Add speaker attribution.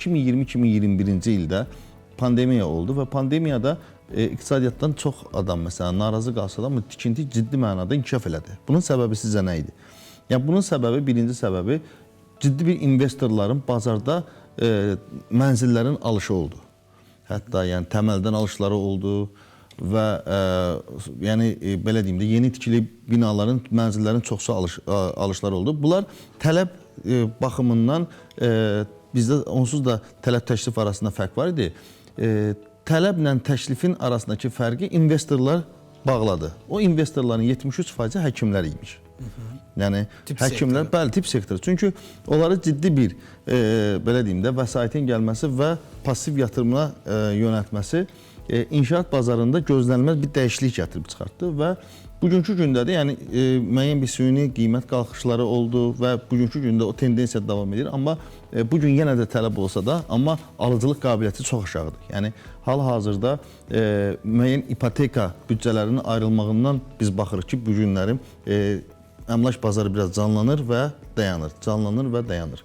Speaker 1: 2020-2021-ci ildə pandemiya oldu və pandemiyada iqtisadiyyatdan çox adam məsələn narazı qalsa da, amma tikinti ciddi mənada inkişaf elədi. Bunun səbəbi sizcə nə idi? Yəni bunun səbəbi, birinci səbəbi ciddi bir investorların bazarda mənzillərin alışı oldu. Hətta yəni təməldən alışları oldu və yəni belə deyim də yeni tikili binaların, mənzillərin çoxsu alışları oldu. Bunlar tələb baxımından bizdə onsuz da tələb təklif arasında fərq var idi. Tələblə təklifin arasındakı fərqi investorlar bağladı. O investorların 73% həkimlər imiş. Yəni həkimlər, bəli, tip sektoru. Çünki onları ciddi bir belə deyim də vəsaitin gəlməsi və pasiv yatırımına yönəltməsi inşaat bazarında gözlənilməz bir dəyişiklik gətirib çıxartdı və bugünkü gündə də yəni müəyyən bir süni qiymət qalxışları oldu və bugünkü gündə o tendensiya davam edir. Amma bugün yenə də tələb olsa da, amma alıcılıq qabiliyyəti çox aşağıdır. Yəni hal-hazırda müəyyən ipoteka büdcələrinin ayrılmağından biz baxırıq ki, bu günlərim əmlak bazarı biraz canlanır və dayanır, canlanır və dayanır.